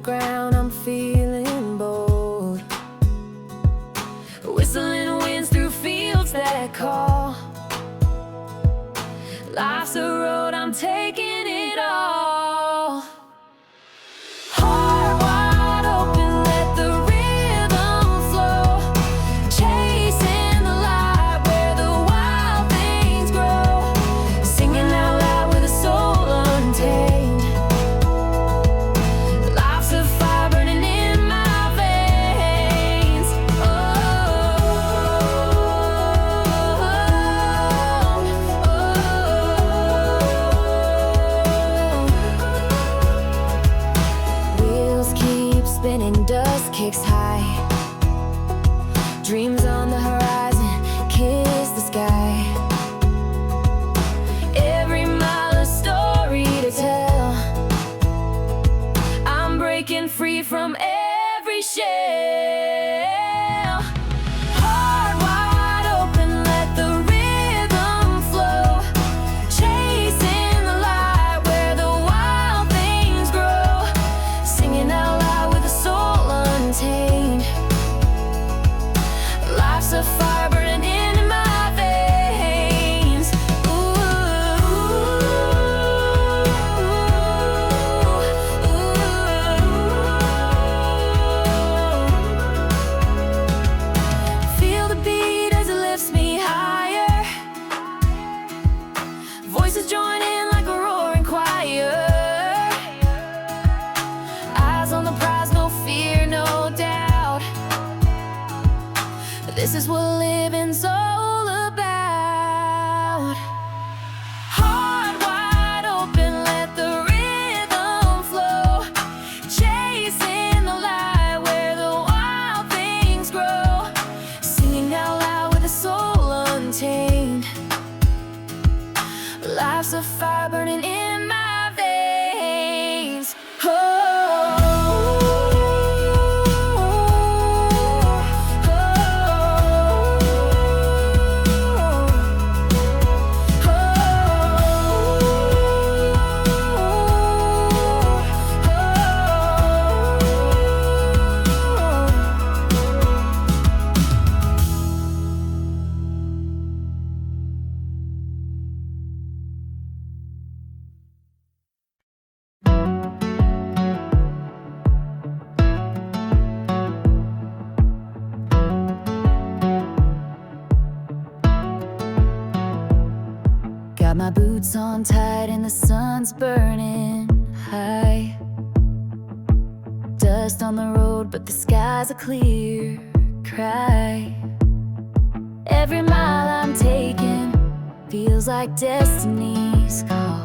ground, I'm feeling bold. Whistling winds through fields that call. Life's a road, I'm taking it all. Heart wide open, let the rhythm flow. Chasing the light where the wild things grow. Singing out loud with a soul untamed. Life's a fire burning in my veins. Wheels keep spinning, dust kicks high. Dreams on the horizon, kiss the sky. Every mile a story to tell. I'm breaking free from every shell. Heart wide open, let the rhythm flow. Chasing the light where the wild things grow. Singing out loud with a soul untamed. Life's a fire burning in my veins. Feel the beat as it lifts me higher. Voices join in like a roaring choir. Eyes on the prize, no fear, no doubt. This is what living's all about. Heart wide open, let the rhythm flow. Chasing the light where the wild things grow. Singing out loud with a soul untamed. Life's a fire burning in my veins. Got my boots on tight and the sun's burning high. Dust on the road, but the skies are clear. Cry. Every mile I'm taking feels like destiny's call.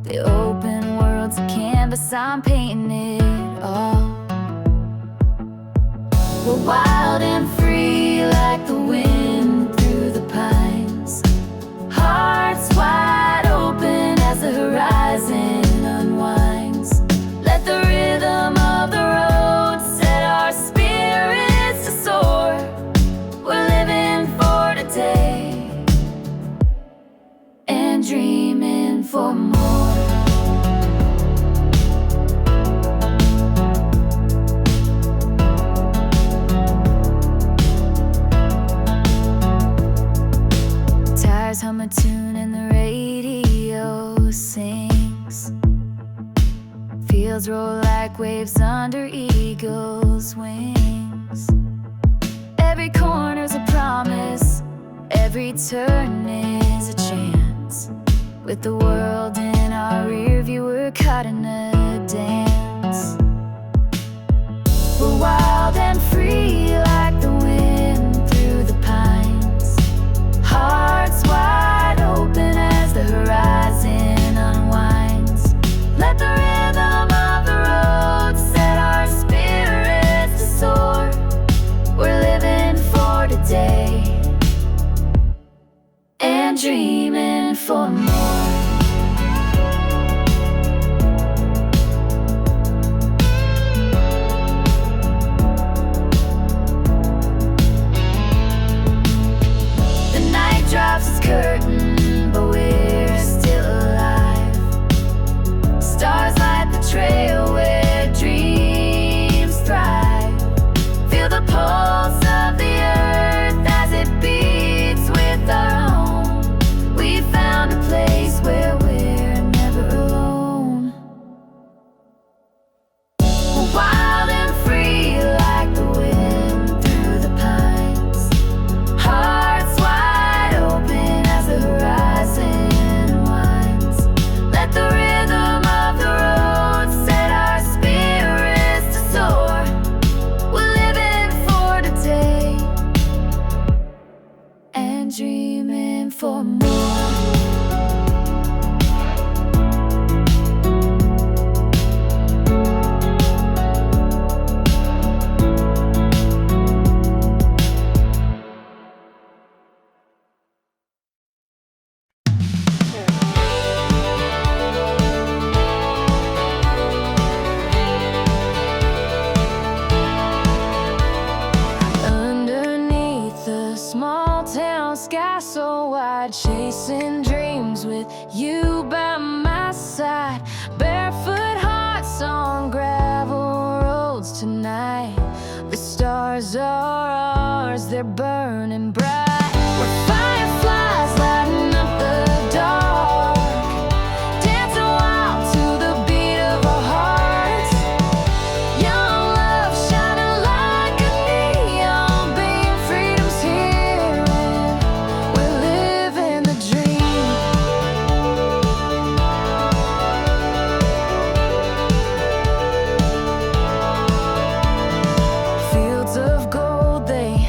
The open world's a canvas, I'm painting it all. We're wild and free like the wind through the pines. Hearts wide open as the horizon unwinds. Let the rhythm of the road set our spirits to soar. We're living for today and dreaming for more. Tires hum a tune and the radio sings. Fields roll like waves under eagles' wings. Every corner's a promise, every turn is a chance. With the world in our rear view, we're caught in a dance. We're wild and free like the wind through the pines. Hearts wide open as the horizon unwinds. Let the rhythm of the road set our spirits to soar. We're living for today and dreaming for more. they're burning bright. We're fireflies lighting up the dark, dancing wild to the beat of our hearts. Young love shining like a neon beam. Freedom's here and we're living the dream. Fields of gold, they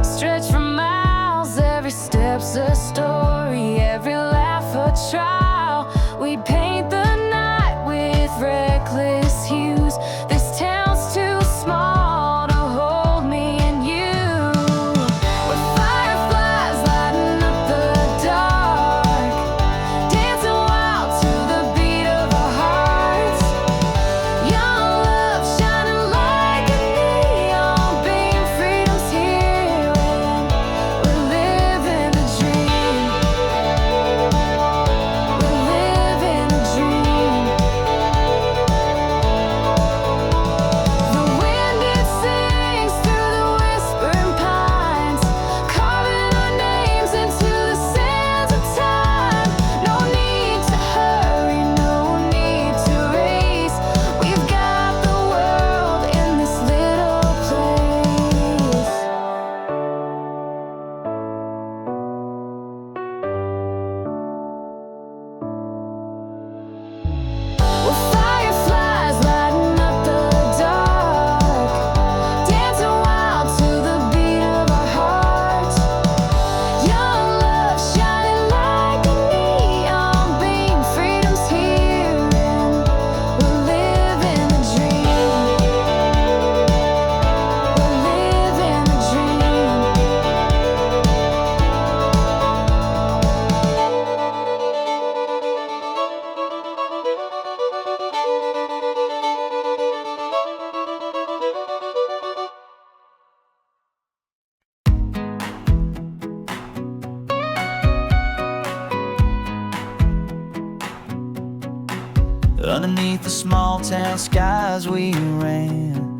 stretch for miles. Every step's a story, every laugh a trial. We paint the night with reckless hues. This town's too small to hold me and you. We're fireflies lighting up the dark, dancing wild to the beat of our hearts. Young love shining like a neon beam. Freedom's here and we're living the dream. We're living the dream. The wind, it sings through the whispering pines, carving our names into the sands of time. No need to hurry, no need to race. We've got the world in this little place. We're fireflies lighting up the dark, dancing wild to the beat of our hearts. Young love shining like a neon beam. Freedom's here and we're living the dream. We're living the dream. Underneath the small town skies we ran,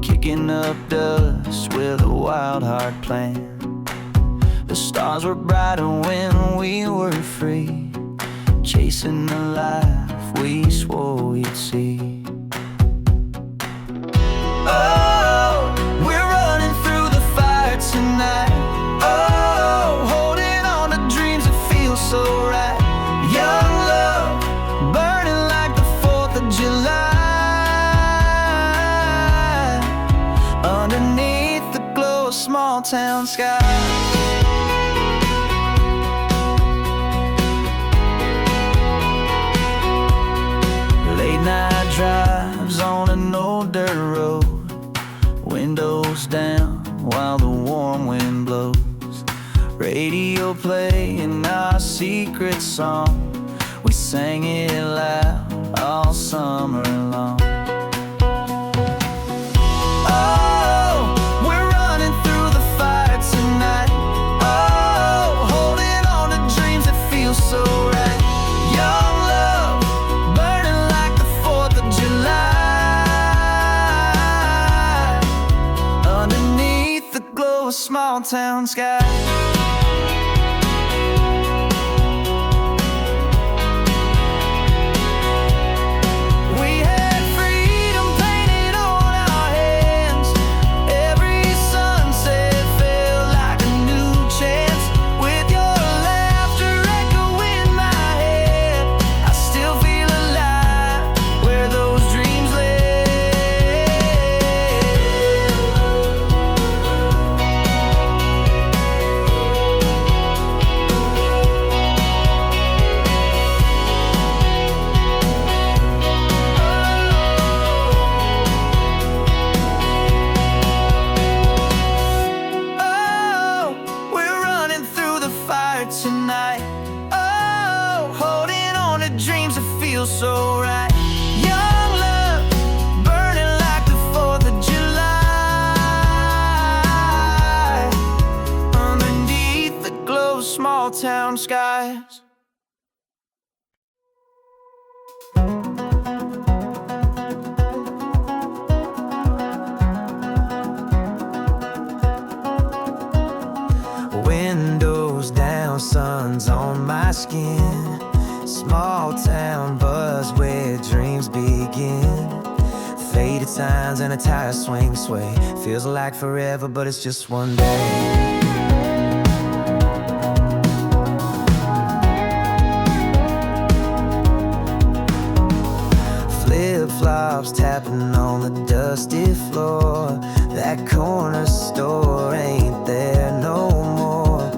kicking up dust with a wild heart plan. The stars were brighter when we were free, chasing the life we swore we'd see. Oh, we're running through the fire tonight. Oh, holding on to dreams that feel so right. Young love, burning like the 4th of July, underneath the glow of small town skies. Late night drives on an old dirt road, windows down while the warm wind blows. Radio playing our secret song, we sang it loud all summer long. Oh, we're running through the fire tonight. Oh, holding on to dreams that feel so right. Young love, burning like the 4th of July, underneath the glow of small town skies. We had freedom painted on our hands. Every sunset felt like a new chance. With your laughter echoing my head, I still feel alive where those dreams live. Oh, we're running through the fire tonight. Oh, holding on to dreams that feel so right. Young love, burning like the 4th of July, underneath the glow of small town skies. skin. Small town buzz where dreams begin. Faded signs and a tire swing sway. Feels like forever, but it's just one day. Flip-flops tapping on the dusty floor. That corner store ain't there no more,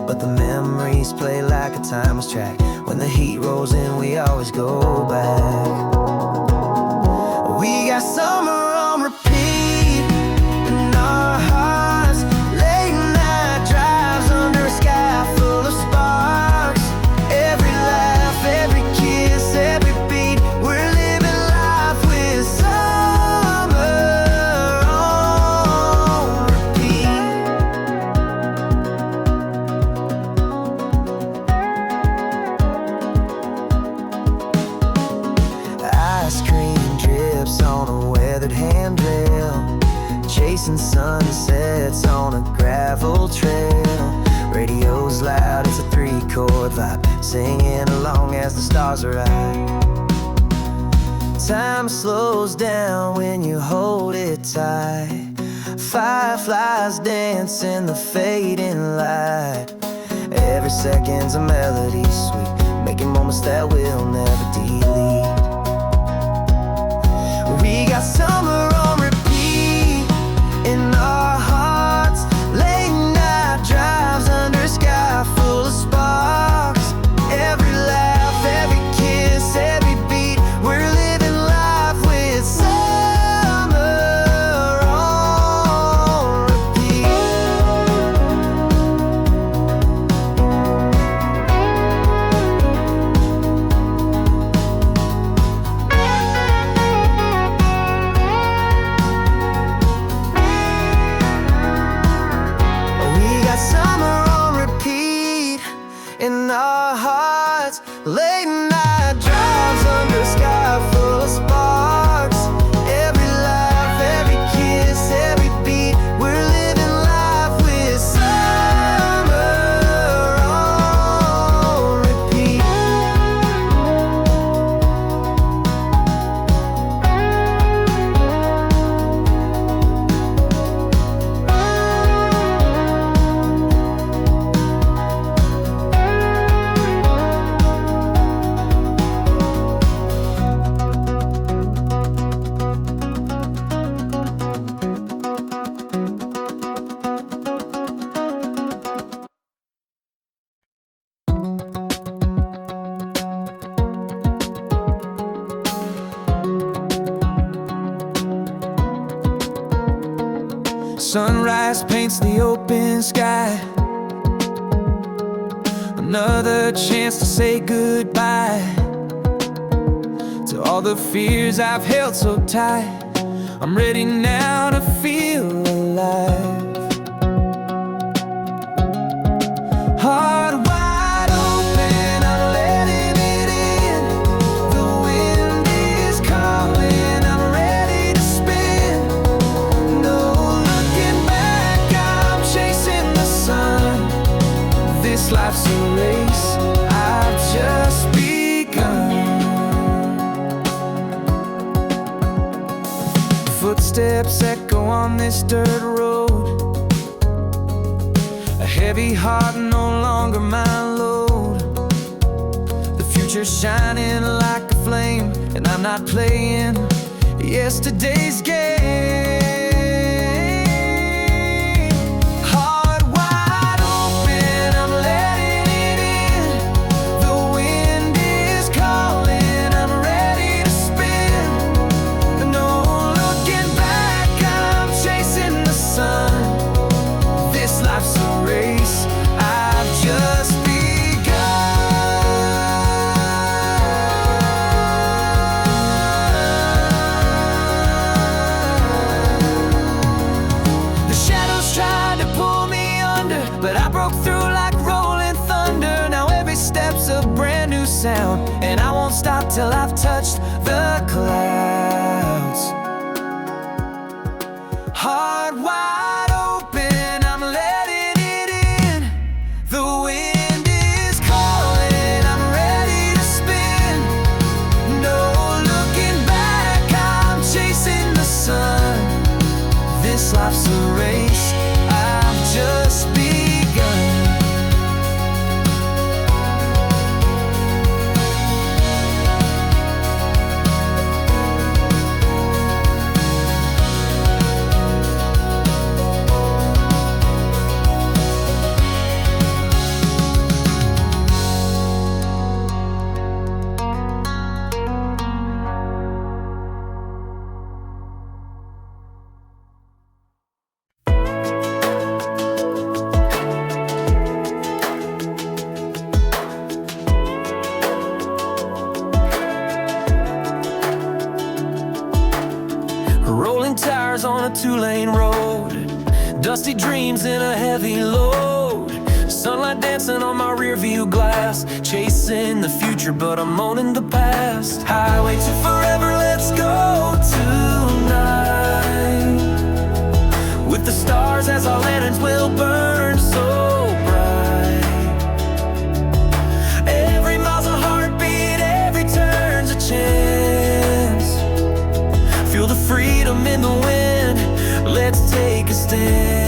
but the memories play like a timeless track. When the heat rolls in, we always go back. We got summer on repeat in our hearts. Late night drives under a sky full of sparks. Every laugh, every kiss, every beat. We're living life with summer on repeat. Ice cream drips on a weathered handrail, chasing sunsets on a gravel trail. Radio's loud, it's a three-chord vibe, singing along as the stars arrive. Time slows down when you hold it tight. Fireflies dance in the fading light. Every second's a melody sweet, making moments that we'll never delete. We got summer on repeat in our hearts. Late night drives under a sky full of sparks. Every laugh, every kiss, every beat. We're living life with summer on in our hearts. Late night drives under a sky full of sparks. Every laugh, every kiss, every beat. We're living life with summer on repeat. Sunrise paints the open sky. Another chance to say goodbye to all the fears I've held so tight. I'm ready now to feel alive. Heart wide open, I'm letting it in. The wind is calling, I'm ready to spin. No looking back, I'm chasing the sun. This life's a race, I've just begun. Footsteps echo on this dirt road. A heavy heart, no longer my load. The future's shining like a flame, and I'm not playing yesterday's game. Heart wide open, I'm letting it in. The wind is calling, I'm ready to spin. No looking back, I'm chasing the sun. This life's a race, I've just but I broke through like rolling thunder. Now every step's a brand new sound, and I won't stop till I've touched the clouds. Heart wide open, I'm letting it in. The wind is calling, down a two-lane road, dusty dreams in a heavy load. Sunlight dancing on my rearview glass, chasing the future but I'm owning the past. Highway to forever, let's go tonight, with the stars as our lanterns will burn so bright. Every mile's a heartbeat, every turn's a chance. Feel the freedom in the wind, let's take a stand.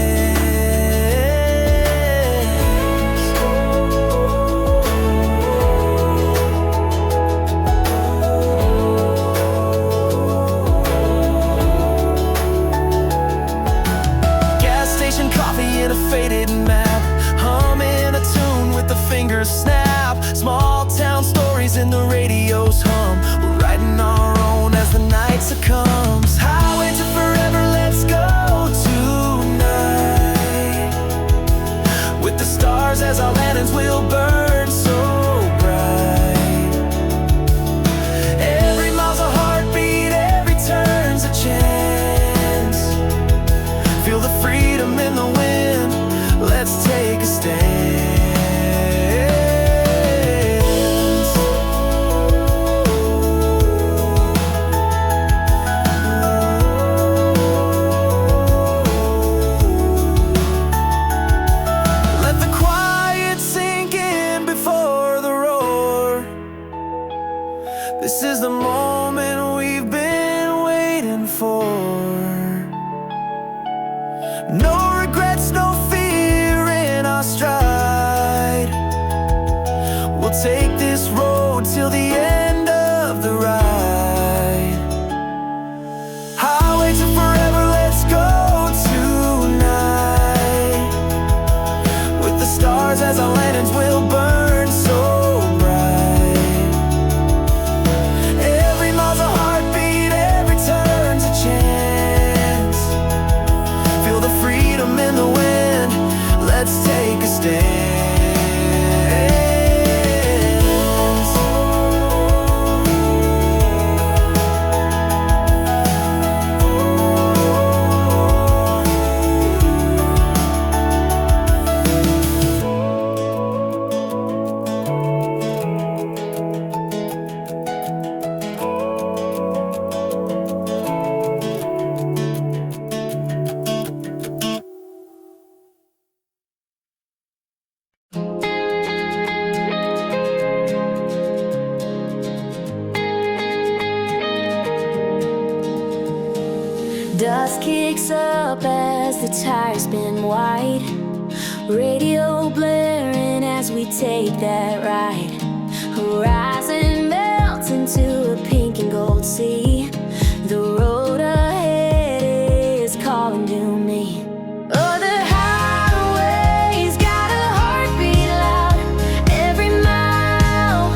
Faded map, humming a tune with the fingers snap. Small town stories in the radio's hum. We're writing our own as the night succumbs. Highway to forever, let's go tonight, with the stars as our lanterns will burn so bright. Every mile's a heartbeat, every turn's a chance. Feel the freedom in the wind, let's take a stand. Let the quiet sink in before the roar. This is the moment we've been waiting for. No regrets, no fear in our stride. We'll take this road till the end of the ride. Highway to forever, let's go tonight, with the stars as our lanterns will burn so bright. Every mile's a heartbeat, every turn's a chance. Feel the freedom in the wind, let's take a stand. Dust kicks up as the tires spin wide, radio blaring as we take that ride. Horizon melts into a pink and gold sea. The road ahead is calling to me. Oh, the highway's got a heartbeat loud. Every mile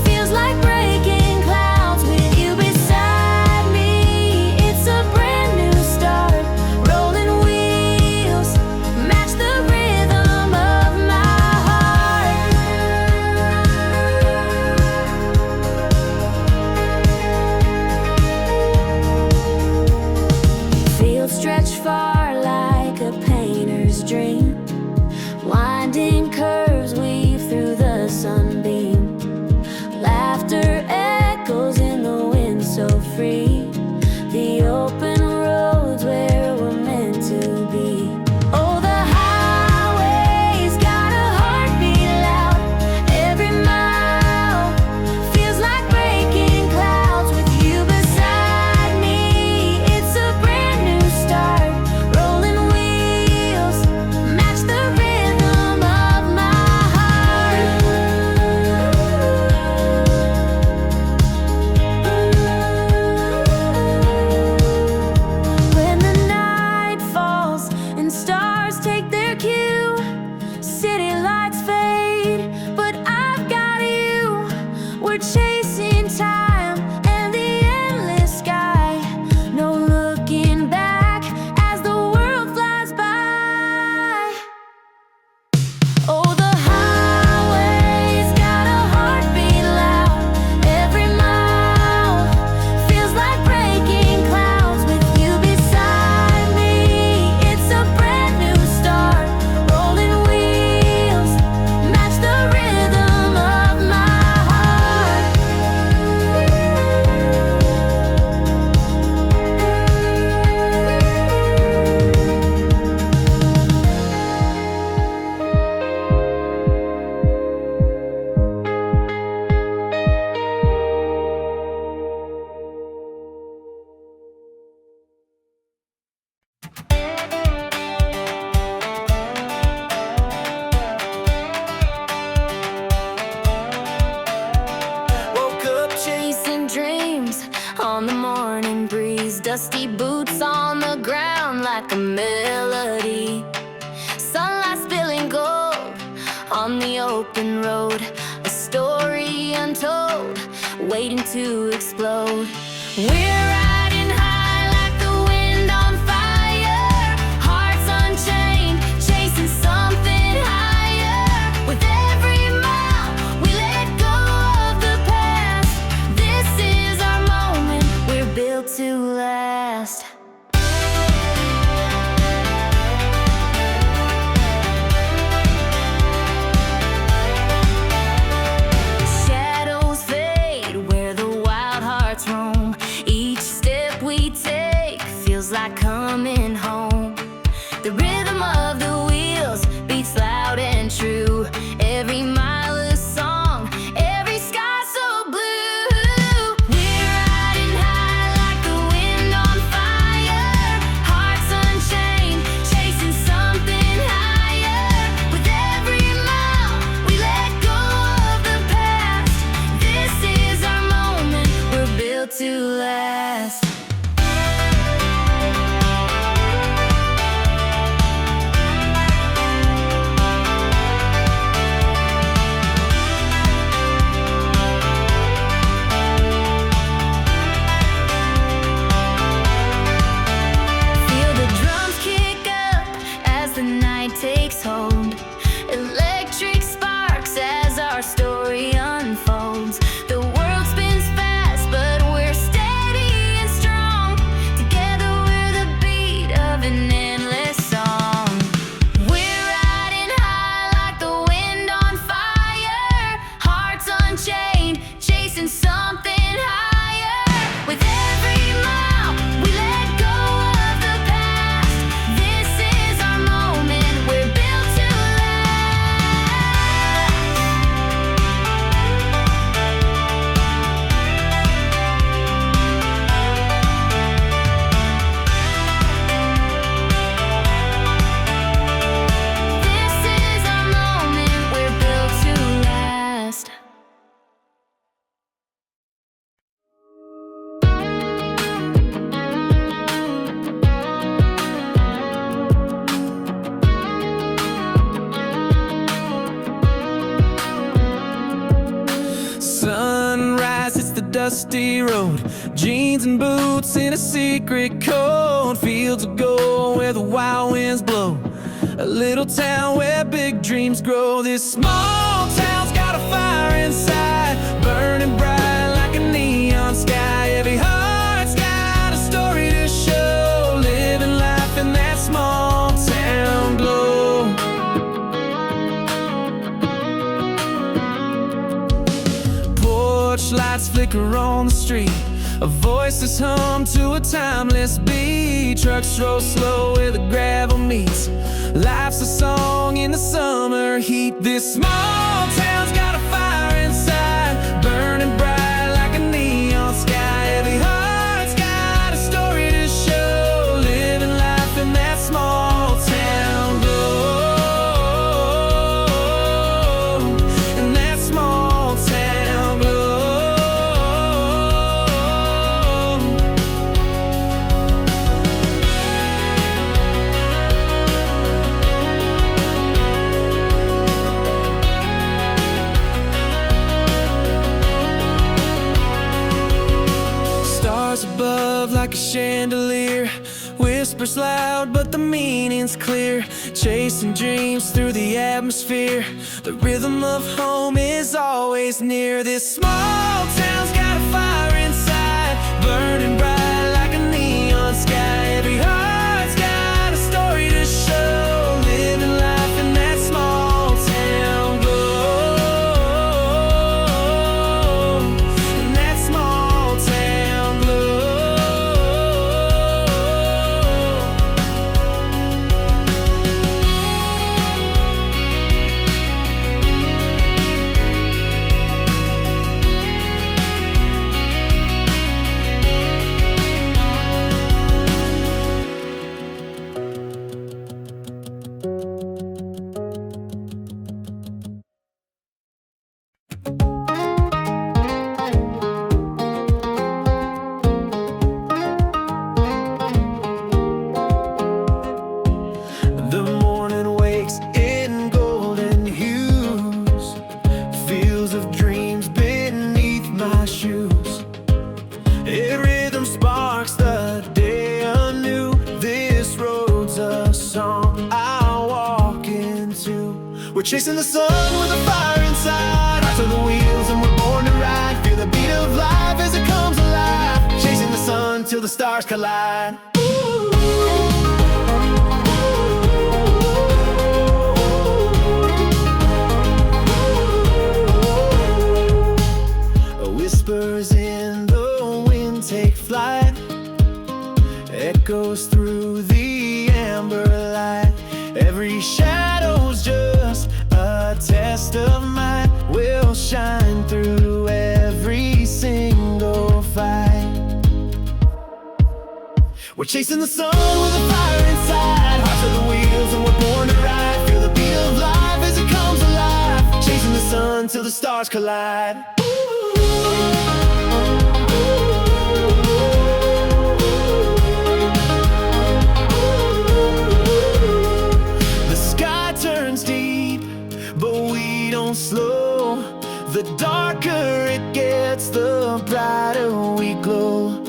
feels like breaking clouds. With you beside me, it's a brand new start. Rolling wheels match the rhythm of my heart. on the morning breeze. Dusty boots on the ground like a melody. Sunlight spilling gold on the open road. A story untold, waiting to explode. We're riding high like the wind on fire. Hearts unchained, chasing something higher. With every mile, we let go of the past. This is our moment, we're built to last. Shadows fade where the wild hearts roam. Each step we take feels like coming home. The rhythm of the wheels beats loud and true. Every mile a song, every sky so blue. We're riding high like the wind on fire. Hearts unchained, chasing something higher. With every mile, we let go of the past. This is our moment, we're built to last. Feel the drums kick up as the night takes hold. Electric sparks as our story unfolds. The world spins fast, but we're steady and strong. Together we're the beat of an endless song. We're riding high like the wind on fire. Hearts unchained, chasing something higher. With every mile, we let go of the past. This is our moment, we're built to last. This is our moment, we're built to last. Sunrise, it's the dusty road. Jeans and boots in a secret code. Fields of gold where the wild winds blow. A little town where big dreams grow. This small town's got a fire inside, burning bright like a neon sky. Every heart's got a story to show, living life in that small town glow. Porch lights flicker on the street. A voices hum to a timeless beat. Trucks roll slow where the gravel meets. Life's a song in the summer heat. This small town's got a fire inside, burning bright like a neon sky. Every heart's got a story to show, living life in that small town glow. In that small town glow. Stars above like a chandelier, whispers loud but the meaning's clear. Chasing dreams through the atmosphere, the rhythm of home is always near. This small town's got a fire inside, burning bright like a neon sky. Every heart's got a story to show, living life in that small town glow. In that small town glow. chasing the sun with a fire inside. Hearts on the wheels and we're born to ride. Feel the beat of life as it comes alive. Chasing the sun till the stars collide. Whispers in the wind take flight, echoes through the amber light. Every shadow's just a test of might. We'll shine through every single fight. We're chasing the sun with a fire inside. Hearts are the wheels and we're born to ride. Feel the beat of life as it comes alive. Chasing the sun till the stars collide. The sky turns deep, but we don't slow. The darker it gets, the brighter we glow.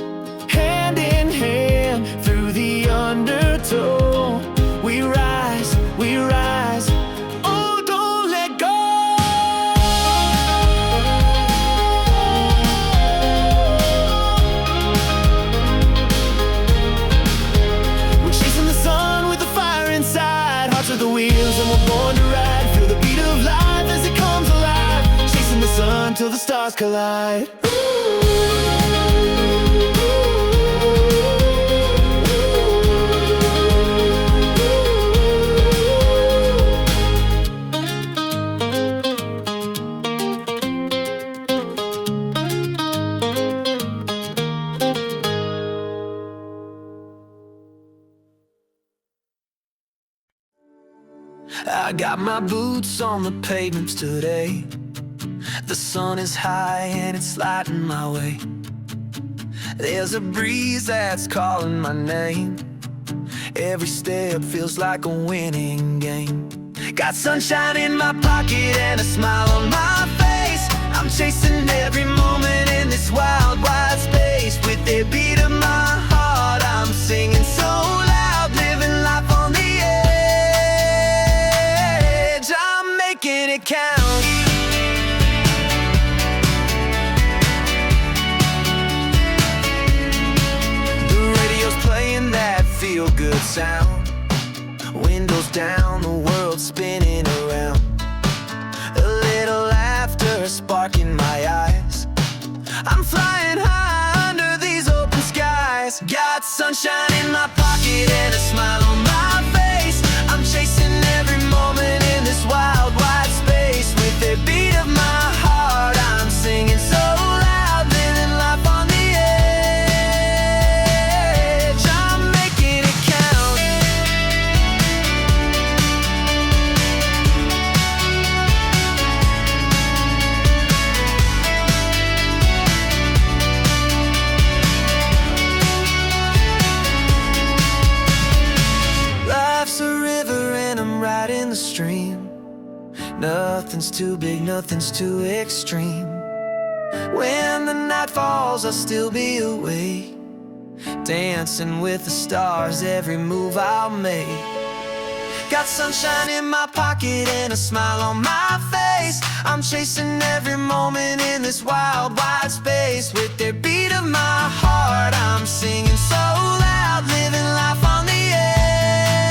Hand in hand through the undertow, we rise, we rise. Oh, don't let go. We're chasing the sun with the fire inside. Hearts are the wheels and we're born to ride. Feel the beat of life as it comes alive. Chasing the sun till the stars collide. I got my boots on the pavements today. The sun is high and it's lighting my way. There's a breeze that's calling my name. Every step feels like a winning game. Got sunshine in my pocket and a smile on my face. I'm chasing every moment in this wild, wide space. With the beat of my heart, I'm singing so loud, living life on the edge. I'm making it count. Feel-good sound. Windows down, the world spinning around. A little laughter sparking my eyes. I'm flying high under these open skies. Got sunshine in my pocket and a smile on my face. I'm chasing every moment in this wild, wide space. With the beat of my heart, I'm singing so loud, living life on the the stream. Nothing's too big, nothing's too extreme. When the night falls, I'll still be awake, dancing with the stars, every move I'll make. Got sunshine in my pocket and a smile on my face. I'm chasing every moment in this wild, wide space. With the beat of my heart, I'm singing so loud, living life on the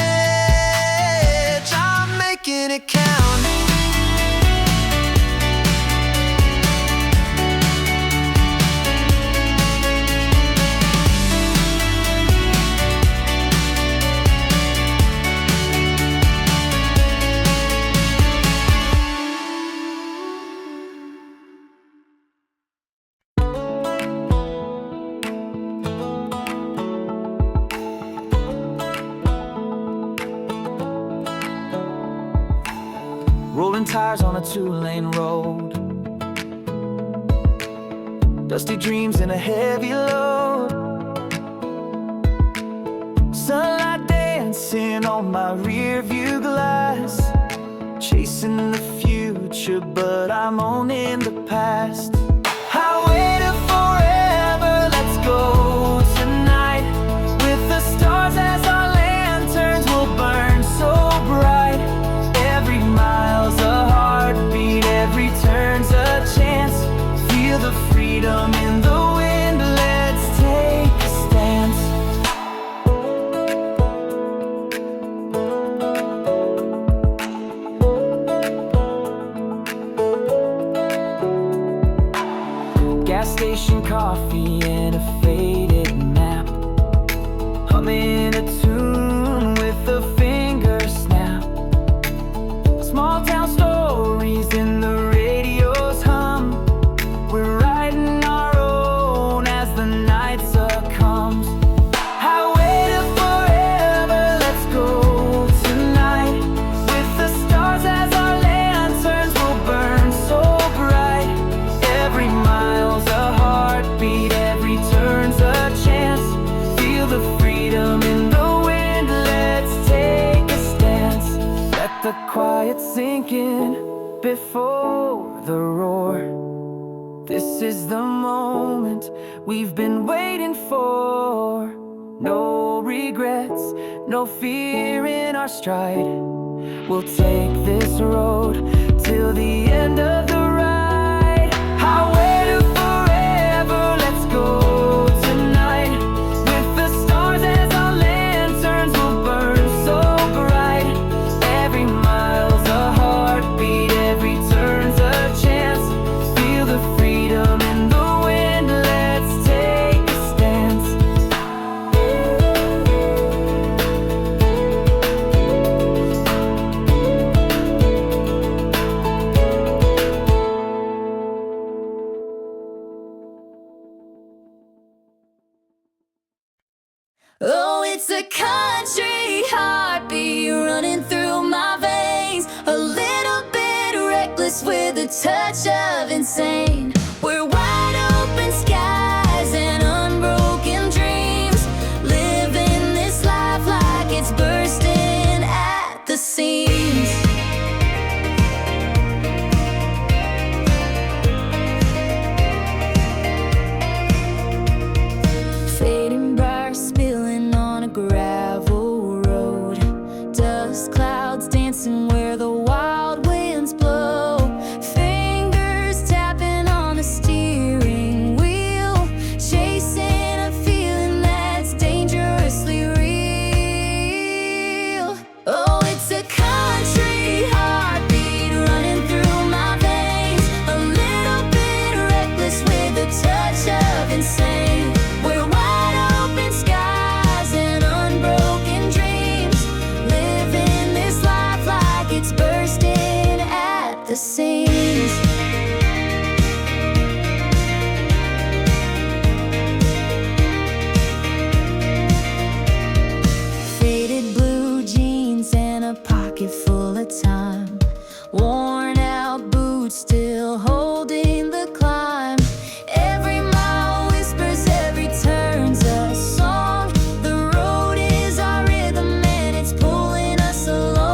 edge. I'm making it count. Rolling tires on a two-lane road, dusty dreams in a heavy load. Sunlight dancing on my rear view glass, chasing the future, but I'm owning the past. Highway to forever, let's go tonight. With the stars as our lanterns, we'll burn so bright. Every mile's a quiet sinking before the roar. This is the moment we've been waiting for. No regrets, no fear in our stride. We'll take this road till the end of the ride. Highway to forever, let's go tonight. With the stars as our lanterns, we'll burn so bright. Every mile's a heartbeat, every turn's a chance. Feel the freedom in the wind, let's take a stance. Oh, it's a country heartbeat running through my veins. A little bit reckless with a touch of insane. We're wide open skies and unbroken dreams, living this life like it's bursting at the seams. Fading bright, spilling on a gravel road. Dust clouds dancing where the wild winds blow. Fingers tapping on the steering wheel, chasing a feeling that's dangerously real. Oh, it's a country heartbeat running through my veins. A little bit reckless with a touch of insane. We're wide open skies and unbroken dreams, living this life like it's bursting at the seams. Faded blue jeans and a pocket full of time. Worn out boots still holding the climb. Every mile whispers, every turn's a song. The road is our rhythm and it's pulling us along.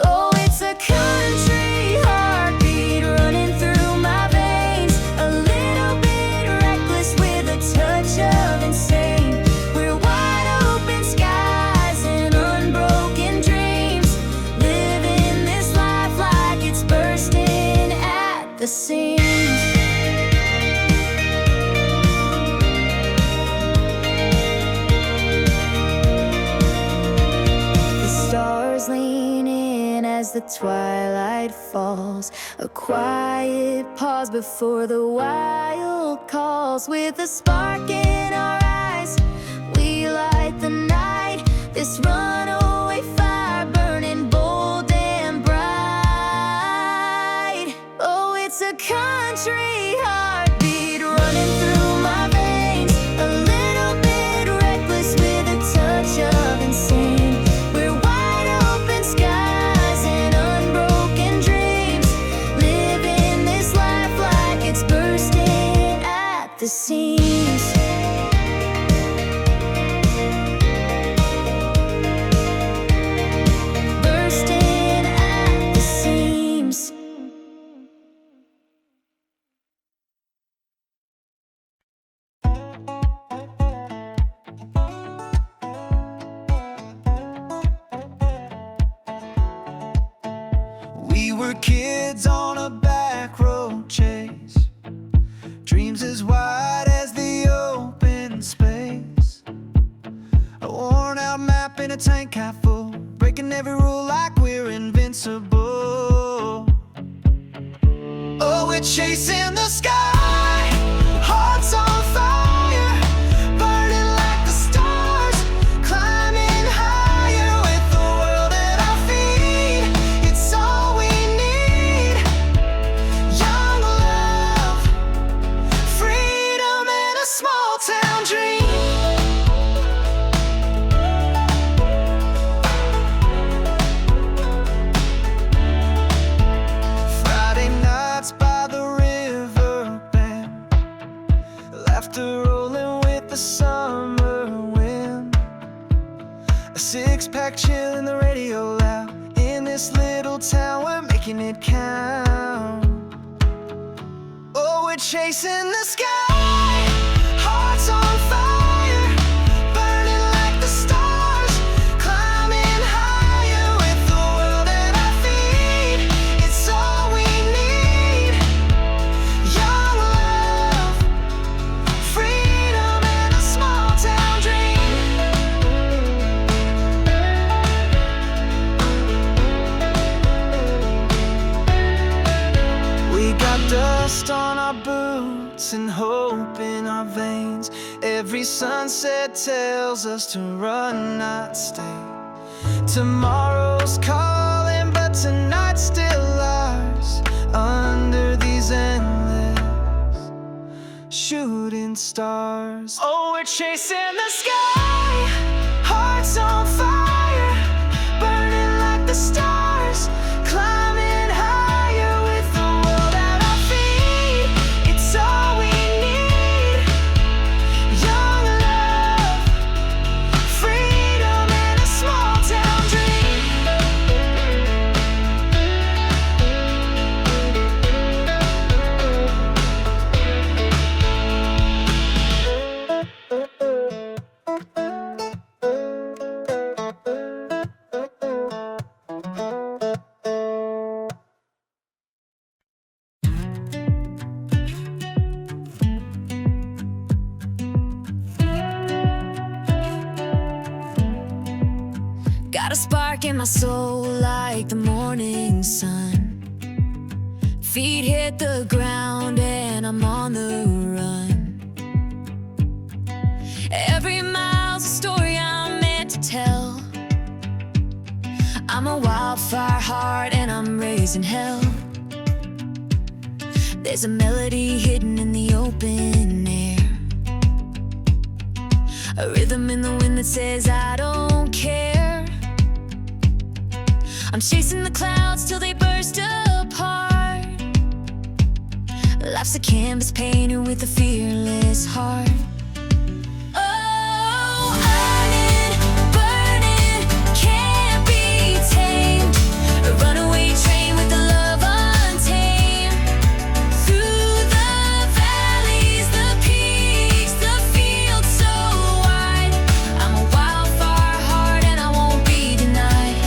Oh, it's a country heartbeat running through my veins. A little bit reckless with a touch of insane. We're wide open skies and unbroken dreams, living this life like it's bursting at the seams. The stars lean in as the twilight falls. A quiet pause before the wild calls. With a spark in our eyes, we light the night. This runaway fire burning bold and bright. Oh, it's a country heartbeat running through my veins. A little bit reckless with a touch of insane. We're wide open skies and unbroken dreams, living this life like it's bursting at the seams. Bursting at the seams. We were kids on a back road chase, dreams as wide as the open space. A worn out map in a tank half full, breaking every rule like we're invincible. Oh, we're chasing the sky, hearts on fire, burning like the stars, climbing higher with the world at our feet. It's all we need. Young love, freedom, and a small town dream. Friday nights by the river bend, laughter rolling with the summer wind. A six-pack chill in the radio loud. In this little town, we're making it count. Oh, we're chasing the sky, hearts on fire, burning like the stars, climbing higher with the world at our feet. It's all we need. Young love, freedom, and a small town dream. We got dust on our boots and hope in our veins. Every sunset tells us to run, not stay. Tomorrow's calling, but tonight's still ours. Under these endless shooting stars. Oh, we're chasing the sky, hearts on fire, burning like the stars, climbing higher with the world at our feet. It's all we need. Young love, freedom, and a small town dream. Got a spark in my soul like the morning sun. Feet hit the ground and I'm on the run. Every mile's a story I'm meant to tell. I'm a wildfire heart and I'm raising hell. There's a melody hidden in the open air, a rhythm in the wind that says I don't care. I'm chasing the clouds till they burst apart. Life's a canvas painted with a fearless heart. Oh, burning, burning, can't be tamed. A runaway train with the love untamed. Through the valleys, the peaks, the fields so wide. I'm a wildfire heart and I won't be denied.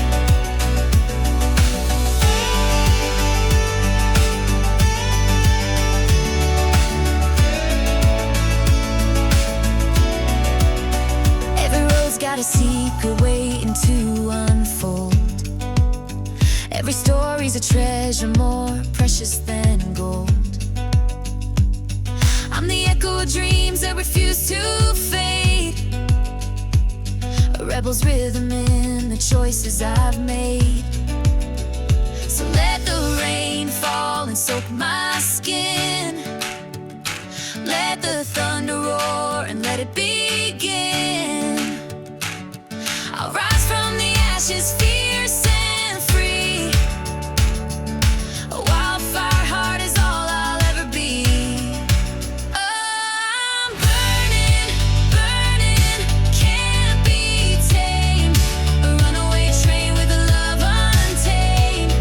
Every road's got a secret waiting to unfold. Every story's a treasure more precious than gold. I'm the echo of dreams that refuse to fade, a rebel's rhythm in the choices I've made. So let the rain fall and soak my skin. Let the thunder roar and let it begin. I'll rise from the ashes, fierce and free. A wildfire heart is all I'll ever be. I'm burning, burning, can't be tamed. A runaway train with a love untamed.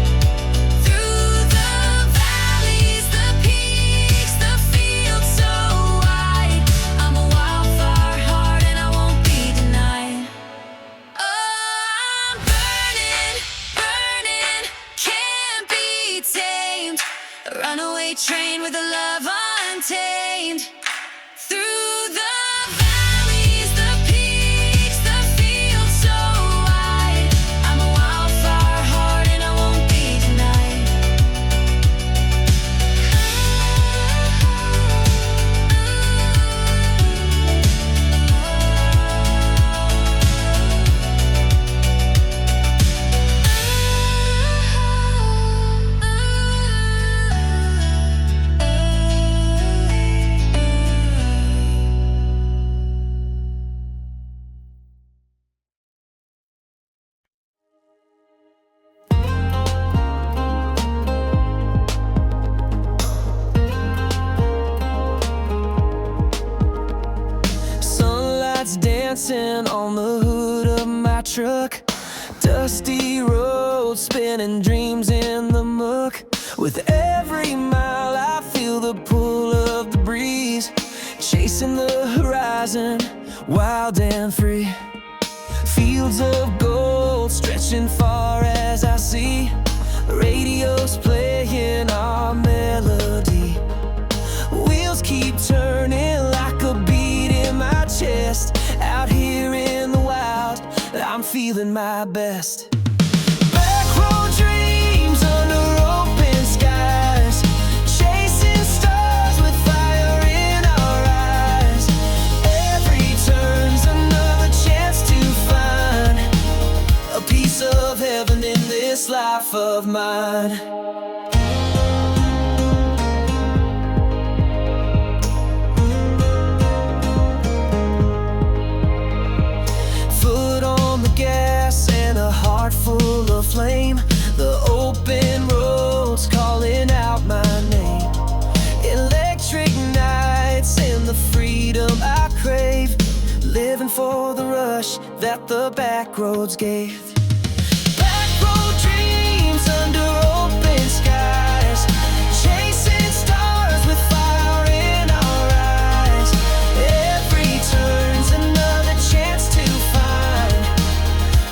Through the valleys, the peaks, the fields so wide. I'm a wildfire heart and I won't be denied. I'm burning, burning, can't be tamed. A runaway train with a love untamed. Through the valleys, the peaks, the fields so wide. I'm a wildfire heart and I won't be denied. dancing on the hood of my truck. Dusty roads, spinning dreams in the muck. With every mile I feel the pull of the breeze, chasing the horizon, wild and free. Fields of gold stretching far as I see. The radio's playing our melody. Wheels keep turning like a beat in my chest. Out here in the wild, I'm feeling my best. Back road dreams under open skies, chasing stars with fire in our eyes. Every turn's another chance to find a piece of heaven in this life of mine. Heart full of flame, the open roads calling out my name. Electric nights and the freedom I crave, living for the rush that the back roads gave. Back road dreams under open skies, chasing stars with fire in our eyes. Every turn's another chance to find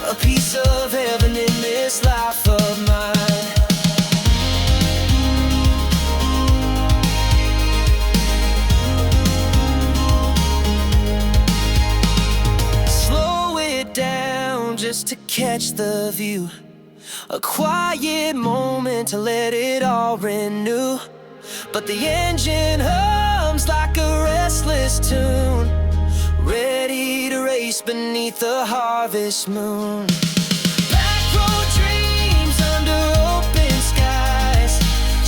a piece of heaven in this life of mine. Slow it down just to catch the view, a quiet moment to let it all renew. But the engine hums like a restless tune, ready to race beneath the harvest moon. Back road dreams under open skies,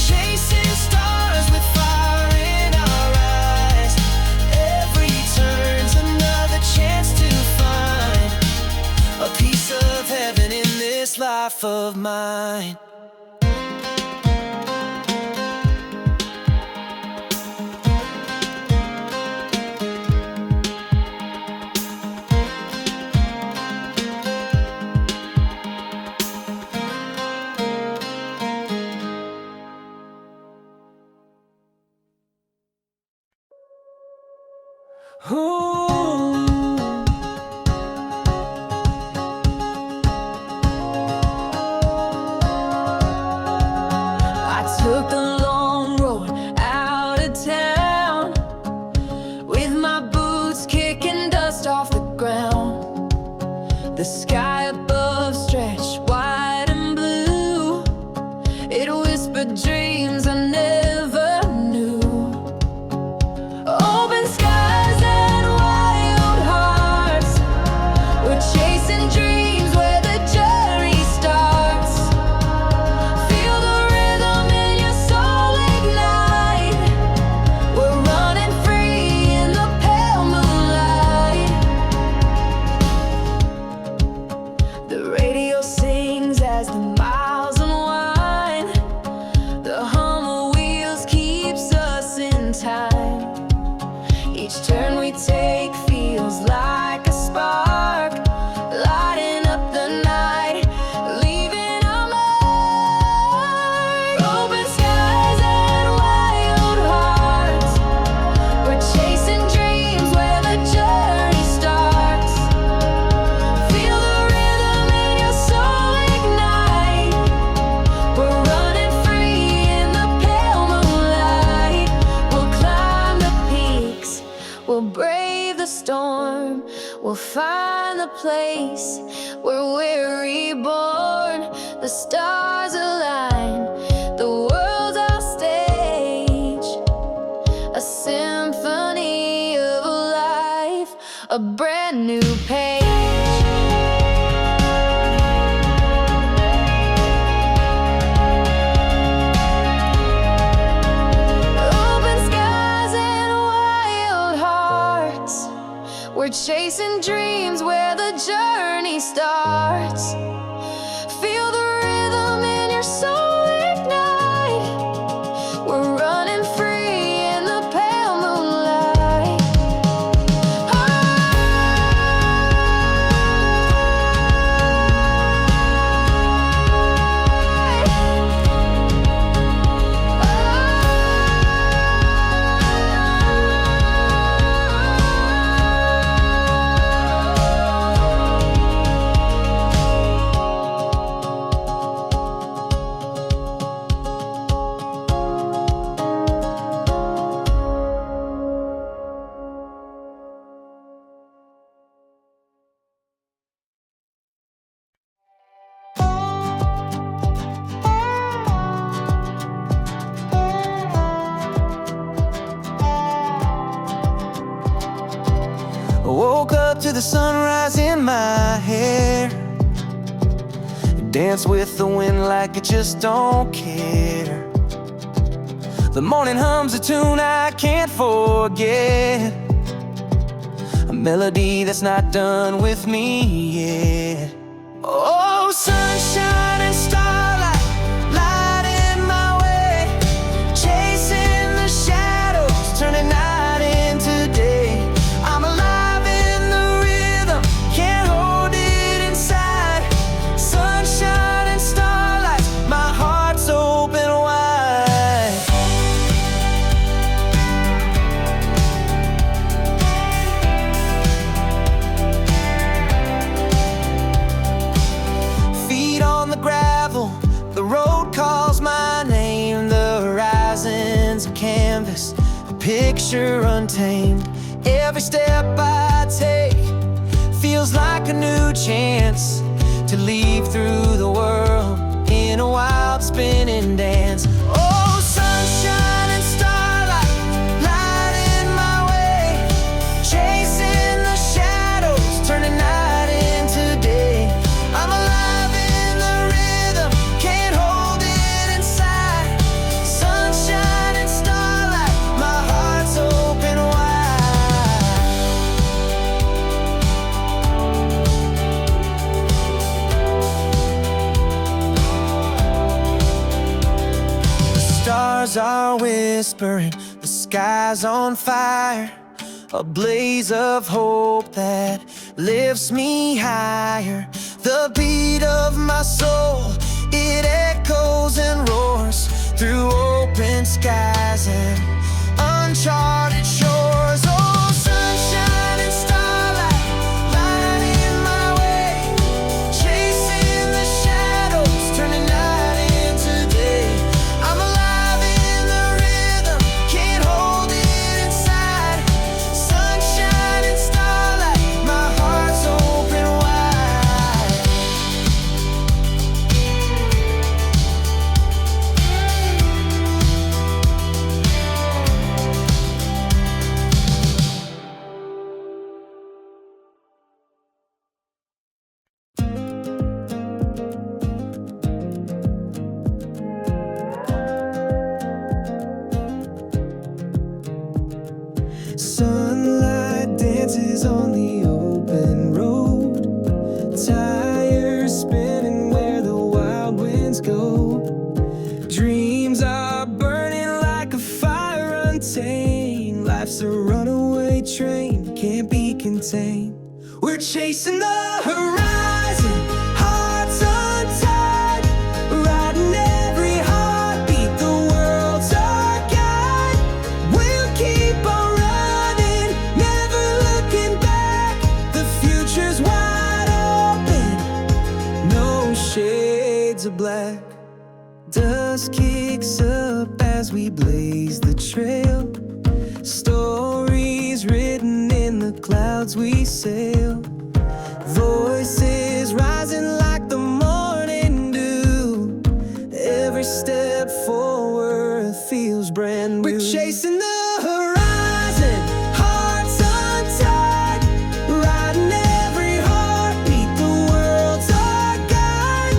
chasing stars with fire in our eyes. Every turn's another chance to find a piece of heaven in this life of mine. I took the long road out of town, with my boots kicking dust off the ground. The sky above stretched wide and blue, it whispered dreams I never knew. Open skies and wild hearts, we're chasing dreams where the journey starts. Feel the rhythm in your soul ignite, we're running free in the pale moonlight. The radio sings as the miles unwind, the hum of wheels keeps us in time. Each turn we take feels like a spark, lighting up the night, leaving a mark. Open skies and wild hearts, we're chasing dreams where the journey starts. Feel the rhythm in your soul ignite, we're running free in the pale moonlight. We'll climb the peaks, we'll brave the storm, we'll find the place where we're reborn. The stars align, the world's our stage, a symphony of life, a brand new page. Open skies and wild hearts, we're chasing dreams where the journey starts. Feel the rhythm in your soul ignite, we're running free in the pale moonlight. I woke up to the sunrise in my hair. Dance with the wind like I just don't care. The morning hums a tune I can't forget, a melody that's not done with me yet. Oh, sunshine and starlight, lighting my way, chasing the shadows, turning night into day. I'm alive in the rhythm, can't hold it inside. Sunshine and starlight, my heart's open wide. Feet on the gravel, the road calls my name. The horizon's a canvas, a picture untamed. Every step I take feels like a new chance to leave through the world in a wild spinning dance. Oh, sunshine and starlight, lighting my way, chasing the shadows, turning night into day. I'm alive in the rhythm, can't hold it inside. Sunshine and starlight, my heart's open wide. The stars are whispering, the sky's on fire, a blaze of hope that lifts me higher. The beat of my soul, it echoes and roars through open skies and uncharted shores. Oh, sunshine and starlight, lighting my way, chasing the shadows, turning night into day. I'm alive in the rhythm, can't hold it inside. Sunshine and starlight, my heart's open wide. Sunlight dances on the open road, tires spinning where the wild winds go. Dreams are burning like a fire untamed. Life's a runaway train, can't be contained. We're chasing the horizon, hearts untied, riding every heartbeat, the world's our guide. We'll keep on running, never looking back. The future's wide open, no shades of black. Dust kicks up as we blaze the trail, stories written in the clouds we sail. Voices rising like the morning dew, every step forward feels brand new. We're chasing the horizon, hearts untied, riding every heartbeat, the world's our guide.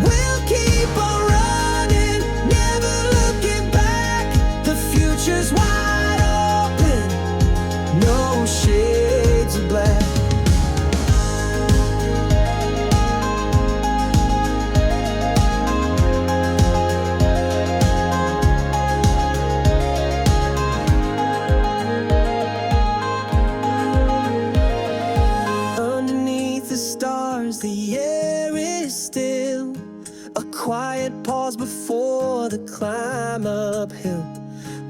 We'll keep on running, never looking back. The future's wide open, no shades of black. Underneath the stars, the air is still, a quiet pause before the climb uphill.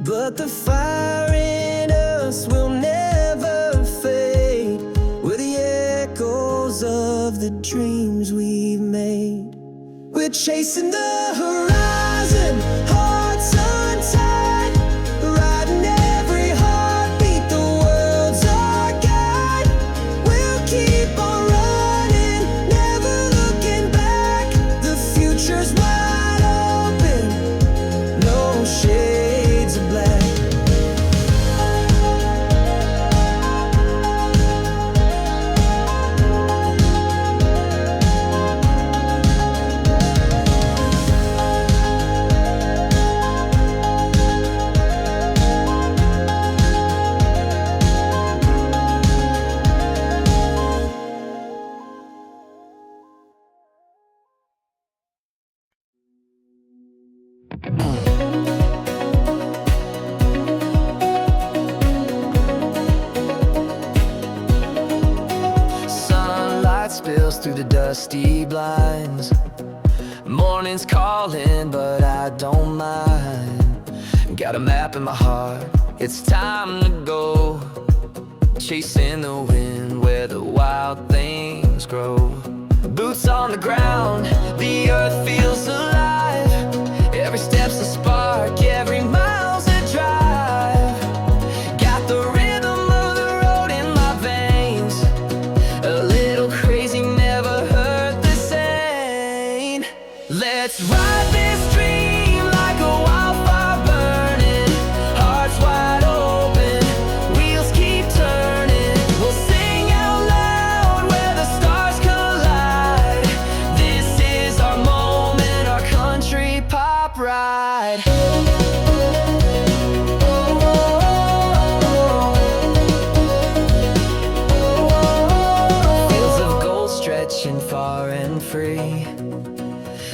But the fire in us will never fade, we're the echoes of the dreams we've made. We're chasing the horizon, hearts untied, riding every heartbeat, the world's our guide. We'll keep on running, never looking back. The future's wide open, no shades of black. spills through the dusty blinds. Morning's calling, but I don't mind. Got a map in my heart, it's time to go. Chasing the wind where the wild things grow. Boots on the ground, the earth feels alive. Every step's a spark, every mile's a drive. Got the rhythm of the road in my veins. A little crazy, never heard the same. Let's ride this dream like a wildfire burning. Hearts wide open, wheels keep turning. We'll sing out loud where the stars collide. This is our moment, our country pop ride. Fields of gold stretching far and free.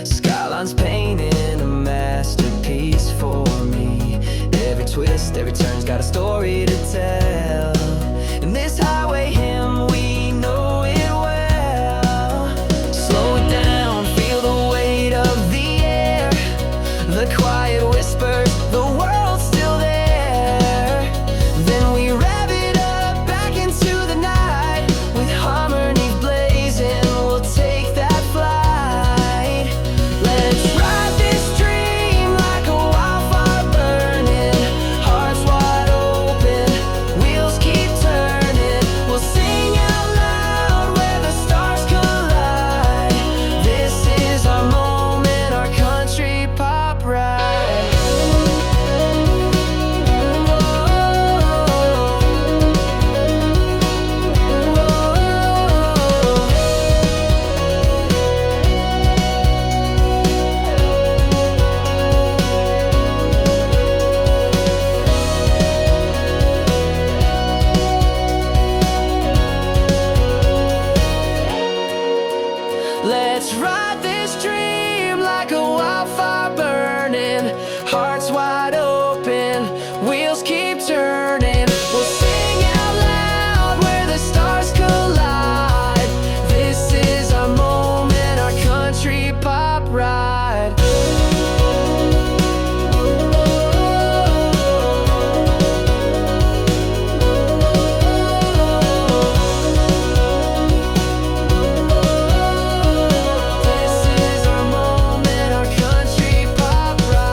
Skylines painting a masterpiece for me. Every twist, every turn's got a story to tell. And this highway hymn, we know it well. Slow it down, feel the weight of the air. The quiet whispers, the world's still there. Then we rev it up back into the night. With harmony blazing, we'll take that flight. Let's ride this dream like a wildfire burning. Hearts wide open, wheels keep turning. We'll sing out loud where the stars collide. This is our moment, our country pop ride. Let's ride this dream like a wildfire burning. Hearts wide open, wheels keep turning. We'll sing out loud where the stars collide. This is our moment, our country pop ride. This is our moment, our country pop ride.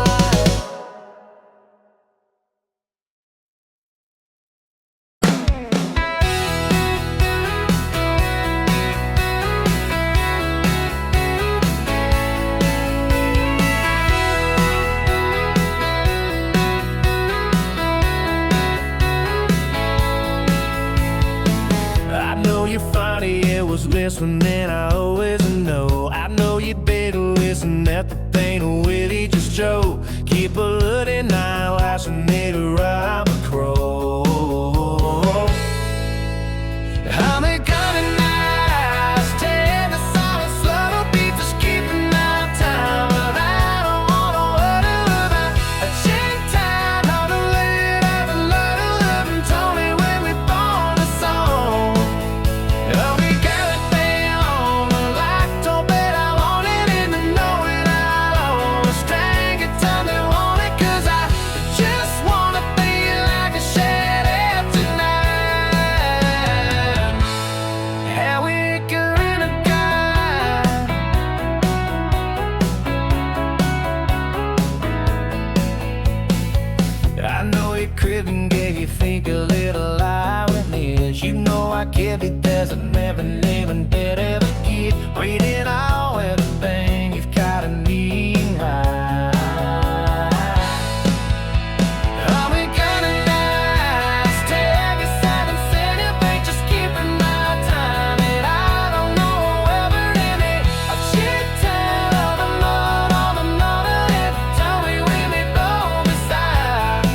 I know you're funny, it was listening, I always know. I know you better listen, that the thing with each is Joe. Keep a looking eye, fascinated, I'm a crow. I'm a gunning eyes, take a solid slow beat, just keeping my time. But I don't wanna worry about a check time. How to live, I've been loving, told me when we born a song. Oh, we got it down, like don't bet I want it, and to know it I'll always drink it till they want it. 'Cause I just wanna feel like I shed it tonight. How we gonna guide? I know your cribbing gave you think a little loudness. You know I give you there's a never living dead ever get. Reading all everything you've got to need right. Are we gonna last? Take a second, set it back, just keeping my time. And I don't know whoever in it. I've checked out all the mud, all the mud ahead. Tell me when they blow beside.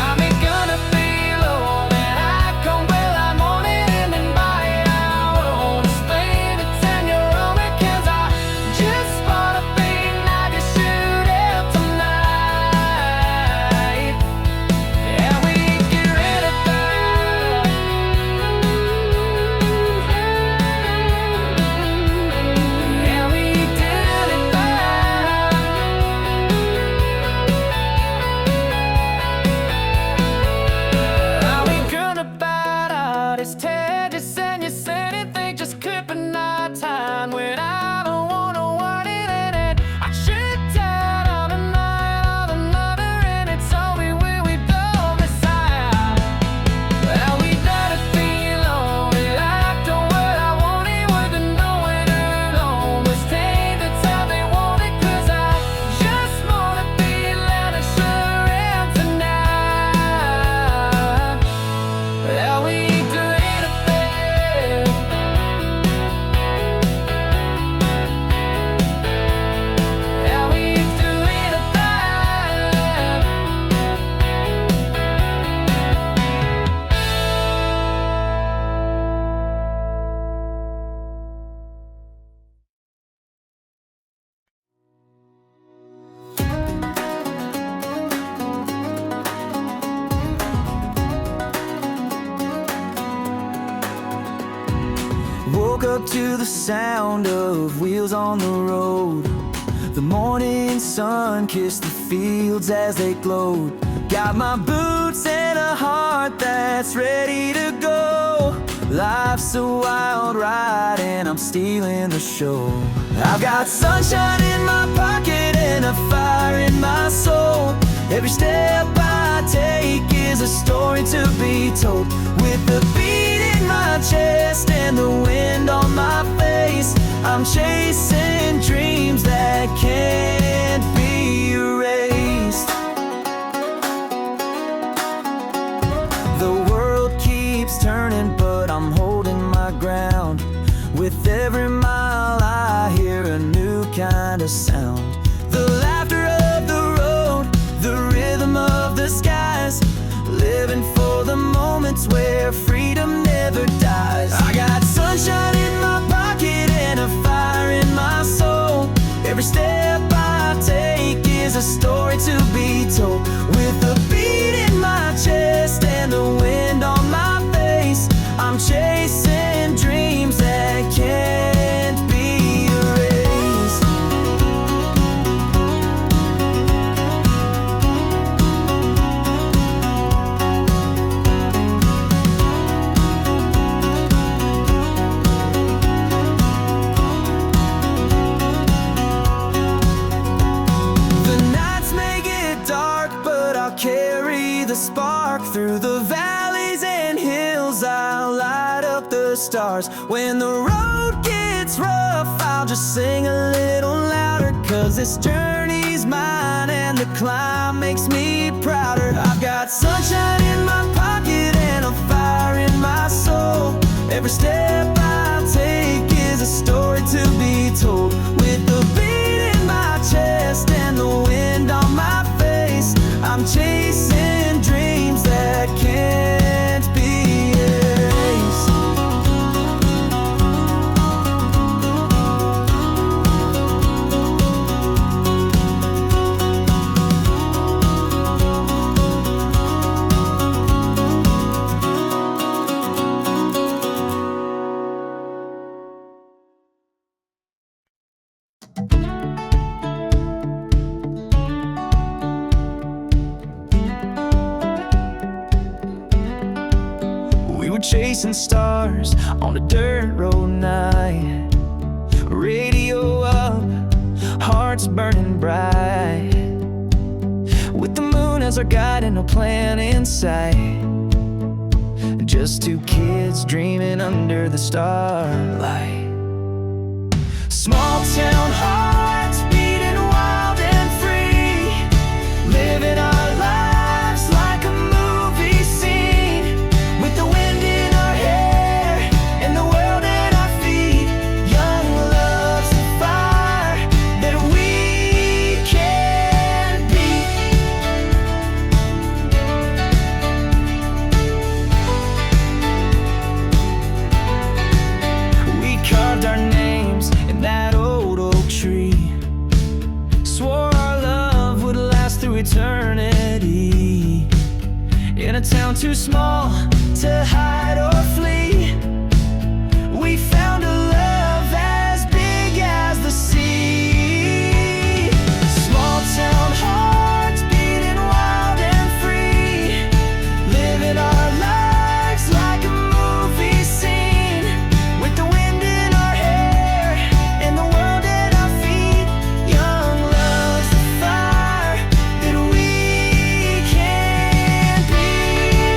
I'm gonna feel all that I come well, I'm on it, and then by it I won't explain it, and you're on it. 'Cause I just wanna feel like I should Woke up to the sound of wheels on the road. The morning sun kissed the fields as they glowed. Got my boots and a heart that's ready to go. Life's a wild ride and I'm stealing the show. I've got sunshine in my pocket and a fire in my soul. Every step I take is a story to be told. With the beat in my chest and the wind on my face, I'm chasing dreams that can't be erased. The world keeps turning, but I'm holding my ground. With every mile I hear a new kind of sound. The laughter of the road, the rhythm of the skies, living for the moments where freedom never dies. I got sunshine in my pocket and a fire in my soul. Every step I take is a story to be told. With the beat in my chest and the wind on my face, I'm chasing dreams that can't be erased. The nights may get dark, but I'll carry the spark. Through the valleys and hills I'll light up the stars. When the road gets rough, I'll just sing a little louder. 'Cause this journey's mine and the climb makes me prouder. I've got sunshine in my pocket and a fire in my soul. Every step I take is a story to be told. With the beat in my chest and the wind on my face, I'm chasing dreams that can't be erased. We were chasing stars on a dirt road night. Radio up, hearts burning bright. With the moon as our guide and no plan in sight. Just two kids dreaming under the starlight. Small town hearts beating wild and free, living our lives like a movie scene. With the wind in our hair and the world at our feet, young love's the fire that we can't beat. We carved our names in that old oak tree, swore our love would last through eternity. In a town too small to hide or flee, we found a love as big as the sea. Small town hearts beating wild and free, living our lives like a movie scene. With the wind in our hair and the world at our feet, young love's the fire that we can't beat.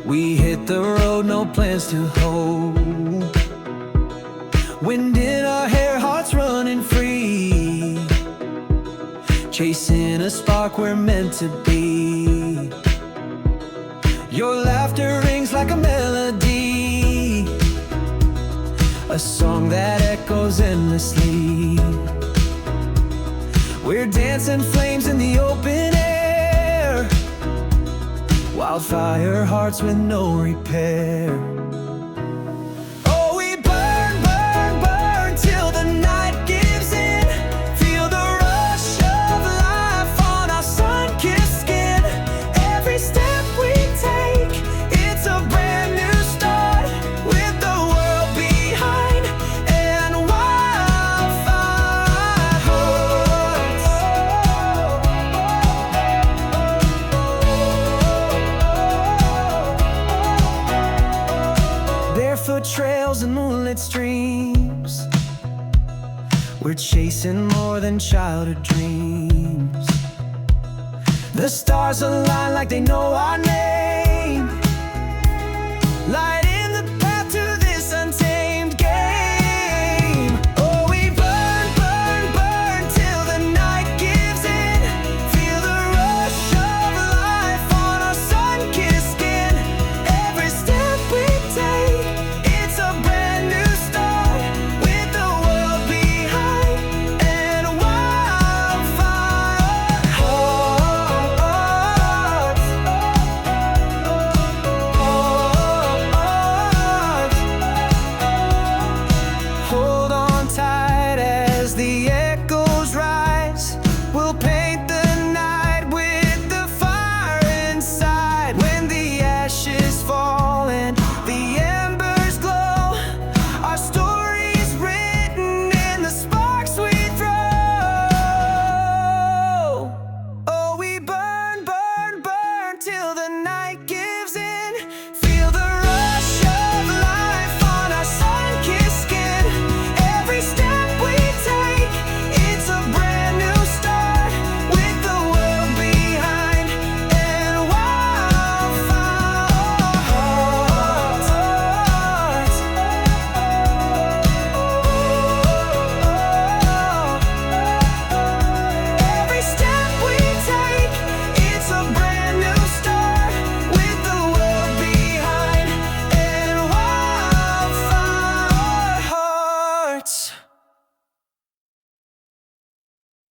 We hit the road, no plans to hold. Wind in our hair, hearts running free, chasing a spark we're meant to be. Your laughter rings like a melody, a song that echoes endlessly. We're dancing flames in the open air, wildfire hearts with no repair. Oh, we burn, burn, burn till the night gives in. Feel the rush of life on our sun-kissed skin. Every step we take, it's a brand new start, with the world behind and wildfire hearts. Barefoot trails and moonlit streams, we're chasing more than childhood dreams. The stars align like they know our name,